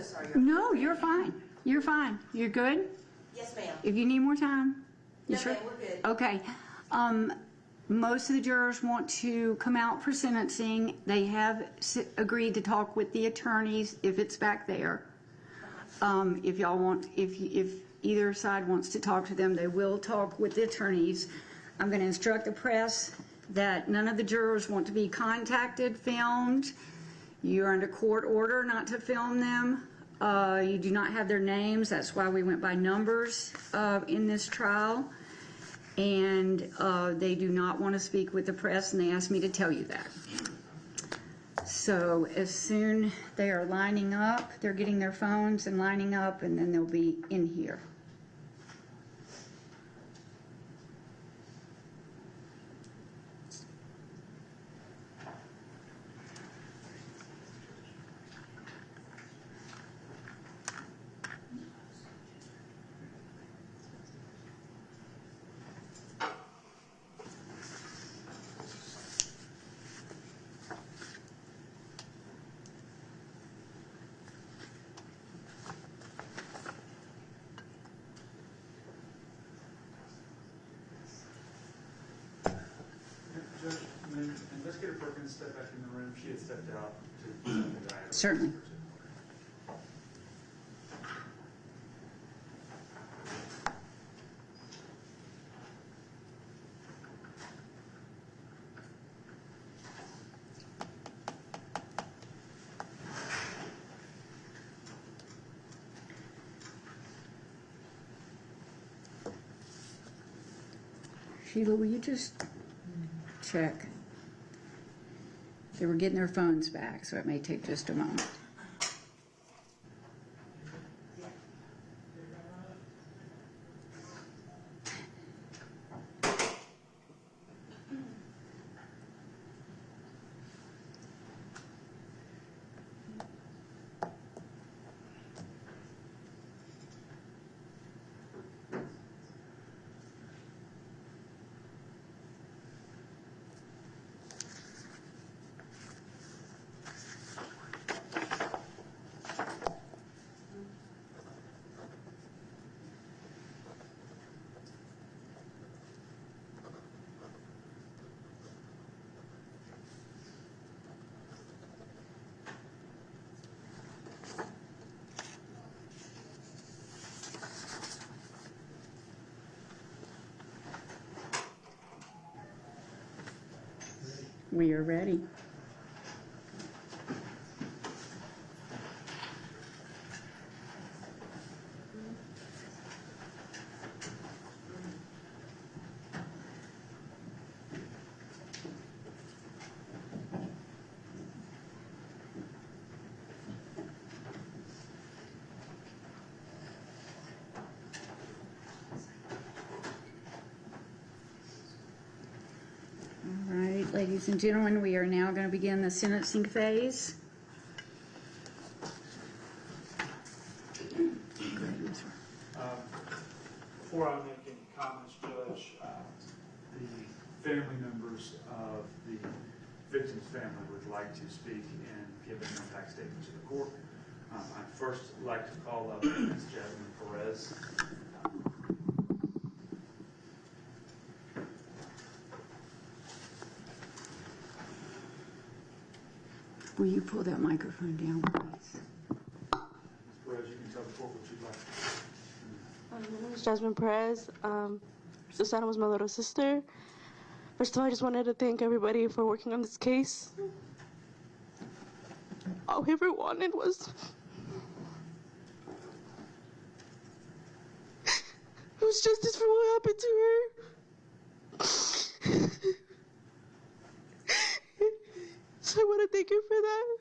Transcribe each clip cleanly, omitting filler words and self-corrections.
Sorry. No, you're fine. You're fine. You're good? Yes, ma'am. If you need more time? You No, sure? ma'am, we're good. Okay. Most of the jurors want to come out for sentencing. They have agreed to talk with the attorneys if it's back there. If y'all want, if either side wants to talk to them, they will talk with the attorneys. I'm going to instruct the press that none of the jurors want to be contacted, filmed. You're under court order not to film them. You do not have their names. That's why we went by numbers in this trial. And they do not want to speak with the press, and they asked me to tell you that. So as soon they are lining up, they're getting their phones and lining up, and then they'll be in here. Judge, when Investigator Perkins stepped back in the room, she had stepped out to present the guy. Certainly. Sheila, will you just check? They were getting their phones back, so it may take just a moment. We are ready. Ladies and gentlemen, we are now going to begin the sentencing phase. Before I make any comments, Judge, the family members of the victim's family would like to speak and give an impact statement to the court. I'd first like to call up Ms. Jasmine Perez. Will you pull that microphone down, please? Ms. Perez, you can tell the court what you'd like. My name is Jasmine Perez. Susana was my little sister. First of all, I just wanted to thank everybody for working on this case. All we ever wanted was justice for what happened to her. So I want to thank her for that.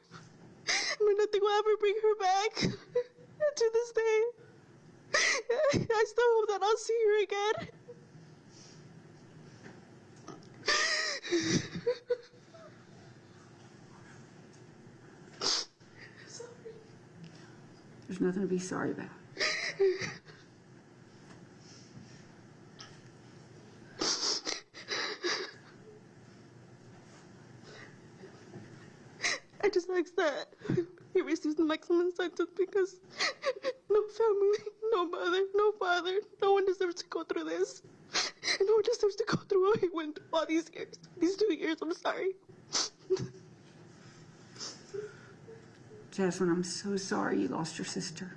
I mean, nothing will ever bring her back to this day. I still hope that I'll see her again. Sorry. There's nothing to be sorry about. I just ask that you receives the maximum sentence because no family, no mother, no father, no one deserves to go through this. No one deserves to go through what he went through all these years. These 2 years, I'm sorry. Jasmine, I'm so sorry you lost your sister.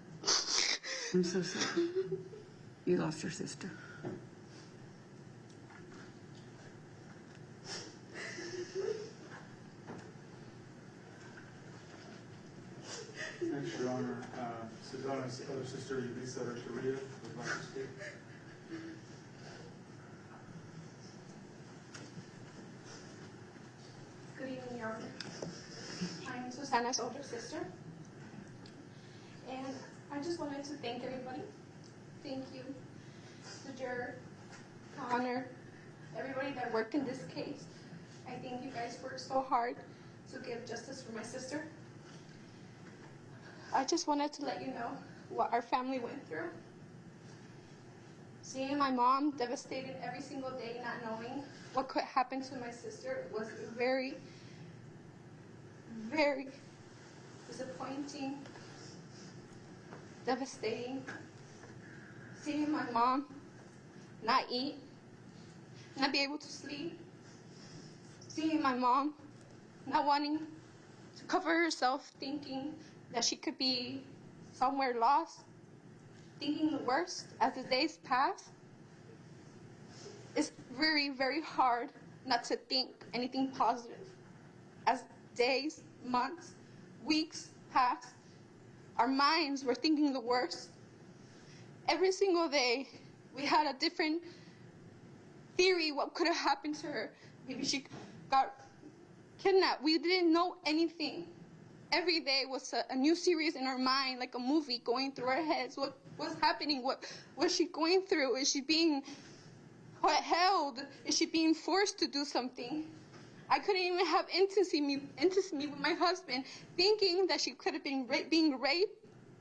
I'm so sorry you lost your sister. Next, Your Honor, Susana's other sister, Yulisa Doraville, would like to speak. Good evening, Your Honor. I'm Susana's older sister. And I just wanted to thank everybody. Thank you, the juror, Connor, everybody that worked in this case. I think you guys worked so hard to give justice for my sister. I just wanted to let you know what our family went through. Seeing my mom devastated every single day, not knowing what could happen to my sister, was very, very disappointing, devastating. Seeing my mom not eat, not be able to sleep. Seeing my mom not wanting to cover herself, thinking that she could be somewhere lost, thinking the worst as the days pass. It's very, very hard not to think anything positive. As days, months, weeks pass, our minds were thinking the worst. Every single day, we had a different theory what could have happened to her. Maybe she got kidnapped. We didn't know anything. Every day was a new series in our mind, like a movie going through our heads. What was happening? What was she going through? Is she being held? Is she being forced to do something? I couldn't even have intimacy with my husband, thinking that she could have been being raped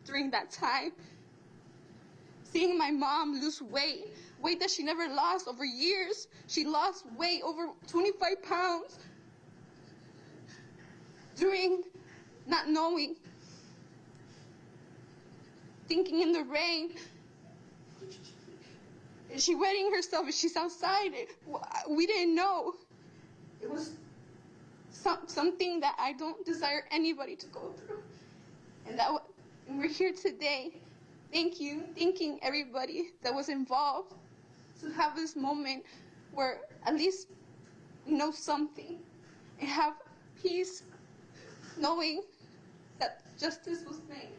during that time. Seeing my mom lose weight that she never lost over years. She lost weight, over 25 pounds, during not knowing, thinking in the rain. Is she wetting herself? Is she's outside? We didn't know. It was something that I don't desire anybody to go through. And we're here today. Thank you, thanking everybody that was involved to have this moment where at least we know something and have peace knowing that justice was made.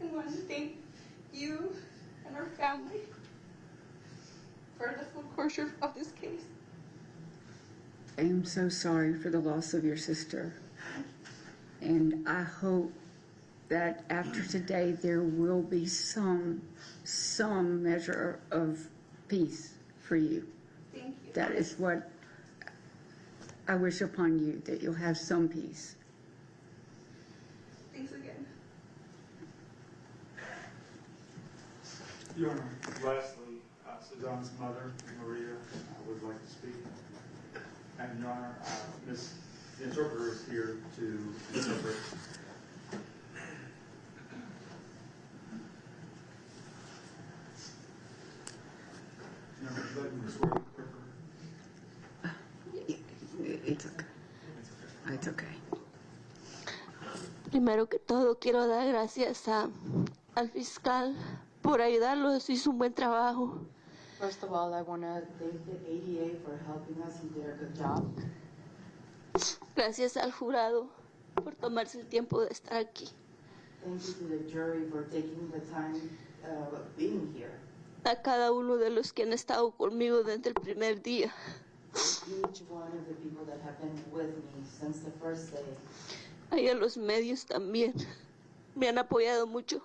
And I want to thank you and our family for the full closure of this case. I am so sorry for the loss of your sister. And I hope that after today there will be some measure of peace for you. Thank you. That is what I wish upon you, that you'll have some peace. Thanks again. Your Honor, lastly, Susana's mother, Maria, would like to speak. And Your Honor, the interpreter is here to interpret. Your Honor, would you like me to swear the interpreter? It's okay. It's okay. Primero que todo, quiero dar gracias al fiscal por ayudarlos. Hizo un buen trabajo. First of all, I want to thank the ADA for helping us and did a good job. Gracias al jurado por tomarse el tiempo de estar aquí. Thank you to the jury for taking the time of being here. A cada uno de los que han estado conmigo desde el primer día. Each one of the people that have been with me since the first day. Y a los medios también. Me han apoyado mucho.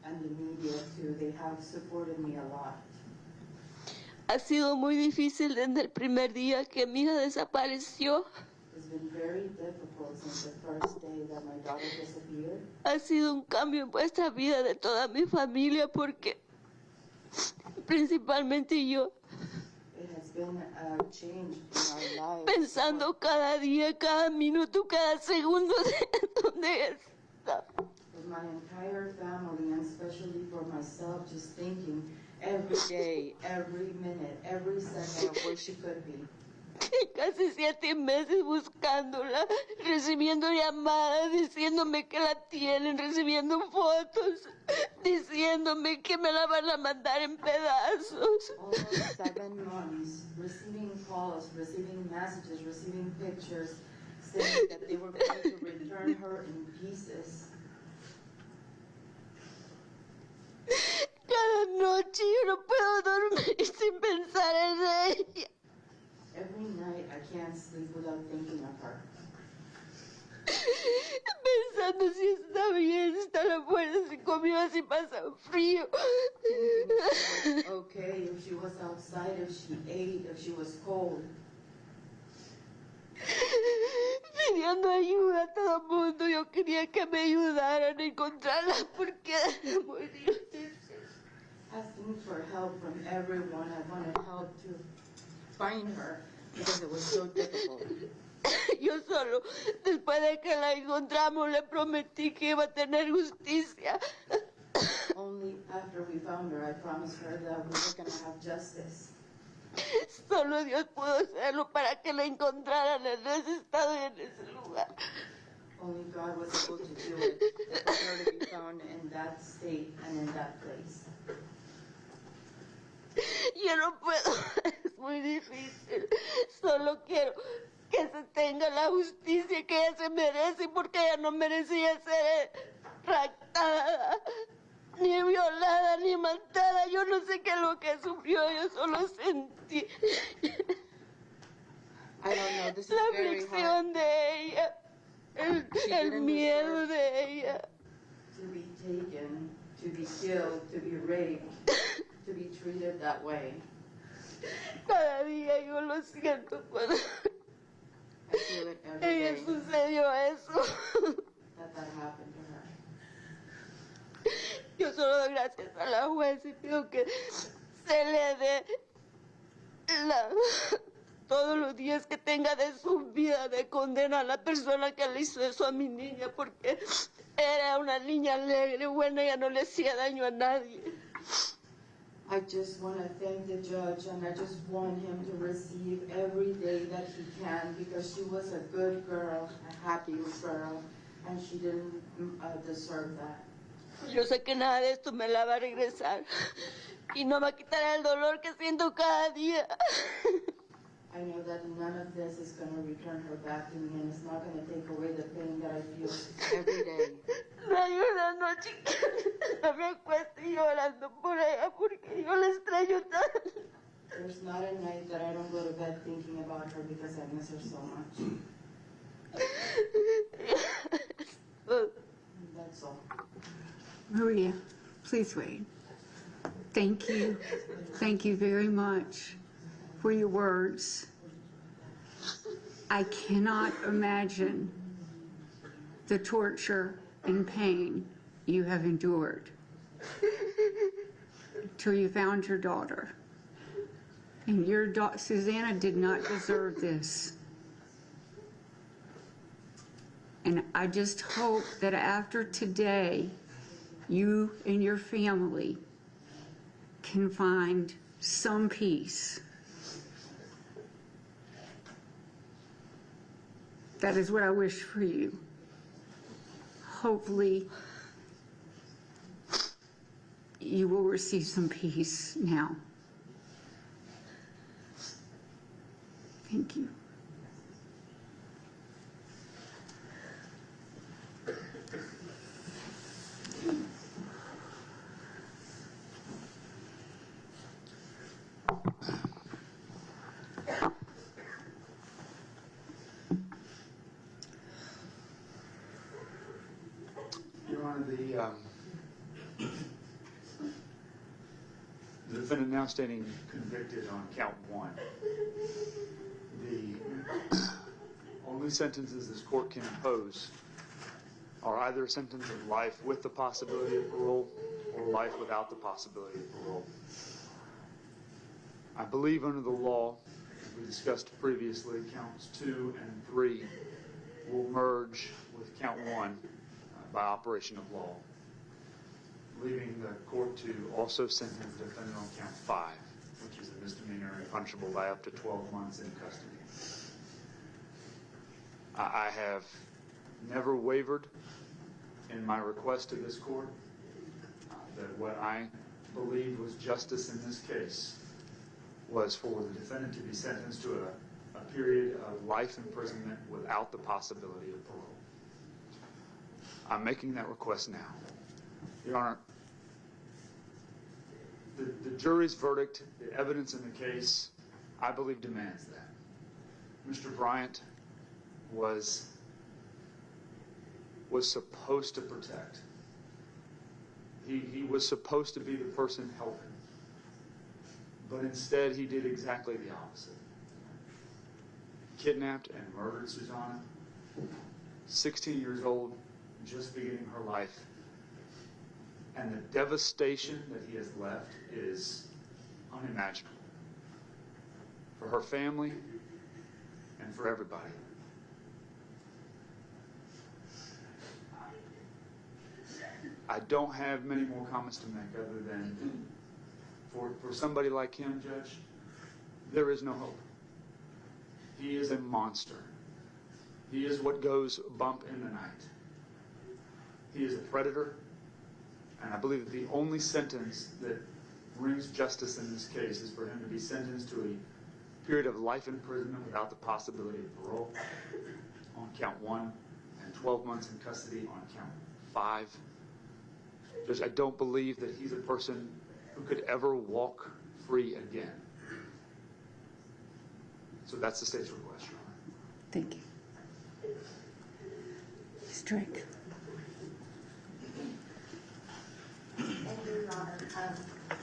And the media too, they have supported me a lot. Ha sido muy difícil desde el primer día que mi hija desapareció. It's been very difficult since the first day that my daughter disappeared. Ha sido un cambio en vuestra vida de toda mi familia porque principalmente yo, It has been a change in our lives. pensando cada día, cada minuto, cada segundo de donde casa. For my entire family, and especially for myself, just thinking every day, every minute, every second of where she could be. Casi 7 meses buscándola, recibiendo llamadas, diciéndome que la tienen, recibiendo fotos, diciéndome que me la van a mandar en pedazos. All of 7 months, receiving calls, receiving messages, receiving pictures, saying that they were going to return her in pieces. Cada noche yo no puedo dormir sin pensar en ella. Every night I can't sleep without thinking of her. Pensando si está bien, si está afuera, si comió, si pasa frío. Thinking if she was okay, if she was outside, if she ate, if she was cold. Pidiendo ayuda a todo el mundo. Yo quería que me ayudaran a encontrarla porque era muy difícil. Asking for help from everyone. I wanted help to find her because it was so difficult. Yo solo, después de que la encontramos, le prometí que iba a tener justicia. Only after we found her, I promised her that we were going to have justice. Solo Dios pudo hacerlo para que la encontraran en ese estado y en ese lugar. Only God was able to do it, for her to be found in that state and in that place. Yo no puedo, es muy difícil. Solo quiero que se tenga la justicia que ella se merece, porque ella no merecía ser raptada, ni violada, ni matada. Yo no sé qué es lo que sufrió, yo solo sentí I don't know, this is la very hard aflicción de ella, el miedo de ella. to be taken, to be killed, to be raped, to be treated that way. Cada día yo lo siento cuando I feel it every ella day sucedió eso. that happened to her. Yo solo doy gracias a la juez y pido que se le dé todos los días que tenga de su vida de condena a la persona que le hizo eso a mi niña, porque era una niña alegre, buena, ella no le hacía daño a nadie. I just want to thank the judge, and I just want him to receive every day that he can, because she was a good girl, a happy girl, and she didn't deserve that. Yo sé que nada de esto me la va a regresar y no va a quitar el dolor que siento cada día. I know that none of this is going to return her back to me, and it's not going to take away the pain that I feel every day. No hay una noche que no me acueste llorando por ella porque yo la extraño tanto. There's not a night that I don't go to bed thinking about her because I miss her so much. That's all. Maria, please wait. Thank you. Thank you very much for your words. I cannot imagine the torture and pain you have endured till you found your daughter. And your daughter, Susana, did not deserve this. And I just hope that after today, you and your family can find some peace. That is what I wish for you. Hopefully, you will receive some peace now. Thank you. Your Honor, the defendant now standing convicted on count 1. The only sentences this court can impose are either a sentence of life with the possibility of parole or life without the possibility of parole. I believe under the law, as we discussed previously, counts 2 and 3 will merge with count 1. by operation of law, leaving the court to also sentence the defendant on count 5, which is a misdemeanor and punishable by up to 12 months in custody. I have never wavered in my request to this court that what I believed was justice in this case was for the defendant to be sentenced to a period of life imprisonment without the possibility of parole. I'm making that request now. Your Honor, the jury's verdict, the evidence in the case, I believe demands that. Mr. Bryant was supposed to protect. He was supposed to be the person helping. But instead, he did exactly the opposite. Kidnapped and murdered Susana, 16 years old, just beginning her life. And the devastation that he has left is unimaginable for her family and for everybody. I don't have many more comments to make other than for somebody like him, Judge, there is no hope. He is a monster. He is what goes bump in the night. He is a predator, and I believe that the only sentence that brings justice in this case is for him to be sentenced to a period of life imprisonment without the possibility of parole on count 1 and 12 months in custody on count 5. Judge, I don't believe that he's a person who could ever walk free again. So that's the state's request, Your Honor. Thank you. Ms. Drake. Thank you, Your Honor.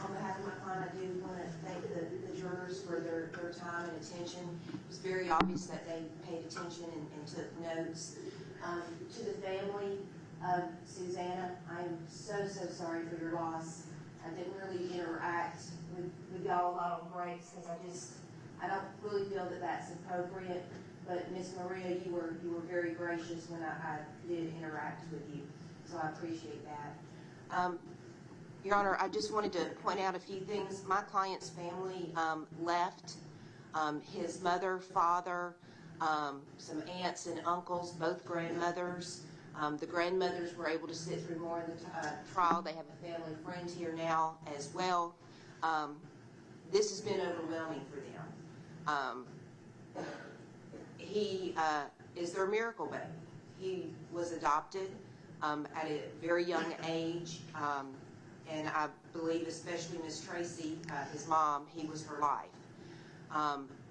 On behalf of my client, I do want to thank the jurors for their time and attention. It was very obvious that they paid attention and took notes. To the family of Susana, I'm so sorry for your loss. I didn't really interact with y'all a lot on breaks because I don't really feel that that's appropriate. But Miss Maria, you were very gracious when I did interact with you, so I appreciate that. Your Honor, I just wanted to point out a few things. My client's family left. His mother, father, some aunts and uncles, both grandmothers. The grandmothers were able to sit through more of the trial. They have a family friend here now as well. This has been overwhelming for them. He is their miracle baby. He was adopted at a very young age, and I believe especially Miss Tracy, his mom, he was her life.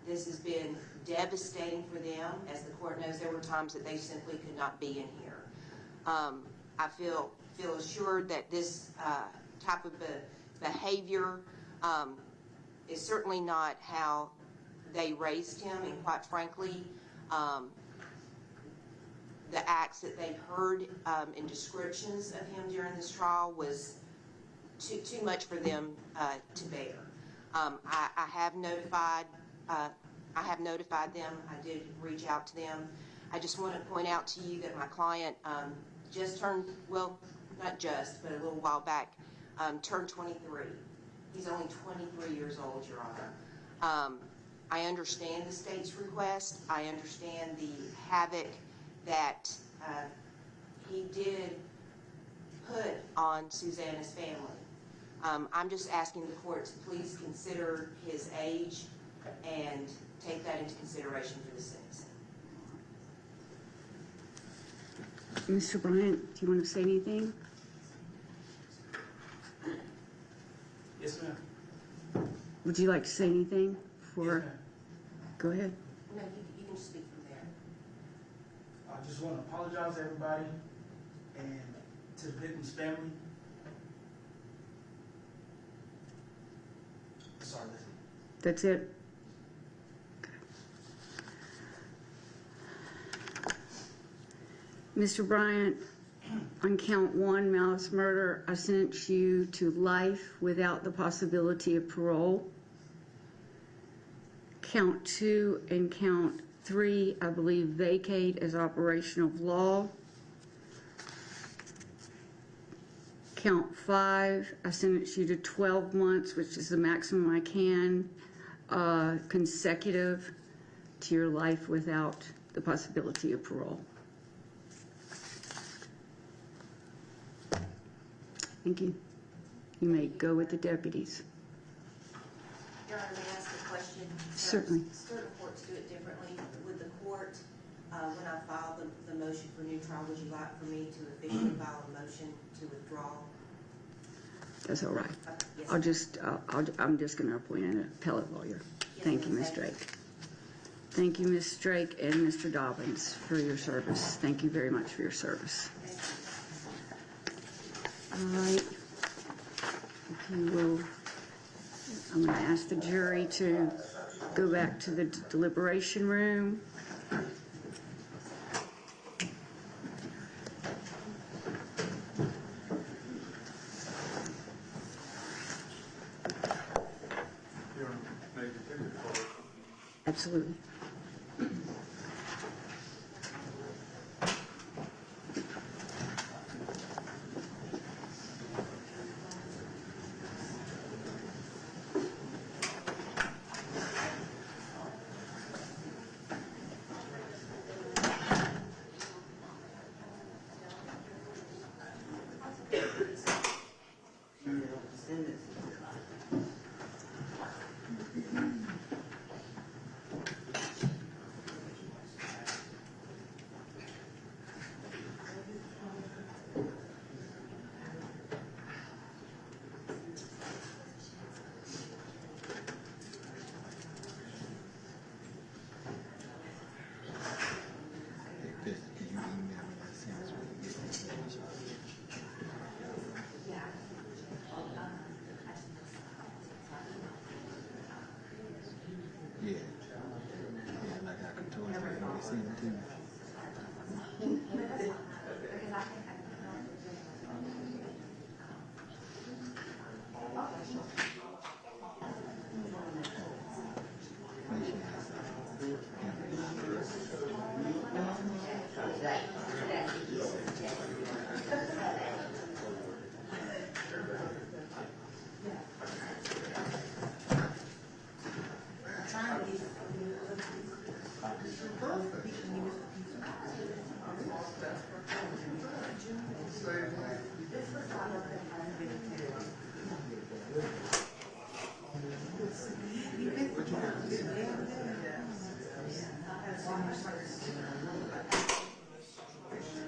This has been devastating for them. As the court knows, there were times that they simply could not be in here. I feel assured that this type of behavior is certainly not how they raised him, and quite frankly, the acts that they heard in descriptions of him during this trial was too much for them to bear. I have notified them. I did reach out to them. I just want to point out to you that my client just turned, well, not just, but a little while back, turned 23. He's only 23 years old, Your Honor. I understand the state's request. I understand the havoc that he did put on Susana's family. I'm just asking the court to please consider his age and take that into consideration for the sentencing. Mr. Bryant, do you want to say anything? Yes, ma'am. Would you like to say anything? Yes, ma'am. Go ahead. No, you can speak from there. I just want to apologize to everybody and to the victim's family. Sorry, That's it? Mr. Bryant, on count 1, malice murder, I sentence you to life without the possibility of parole. Count 2 and count 3, I believe, vacate as operation of law. Count 5, I sentence you to 12 months, which is the maximum I can, consecutive to your life without the possibility of parole. Thank you. You may go with the deputies. Your Honor, may I ask a question? Certainly. Certain courts do it differently. With the court, when I filed the motion for new trial, would you like for me to officially file a motion to withdraw? That's all right. Yes, I'm just going to appoint an appellate lawyer. Yes, Thank you, ma'am. Ms. Drake. Thank you, Ms. Drake and Mr. Dobbins, for your service. Thank you very much for your service. All right. If you will, I'm going to ask the jury to go back to the deliberation room. Absolutely.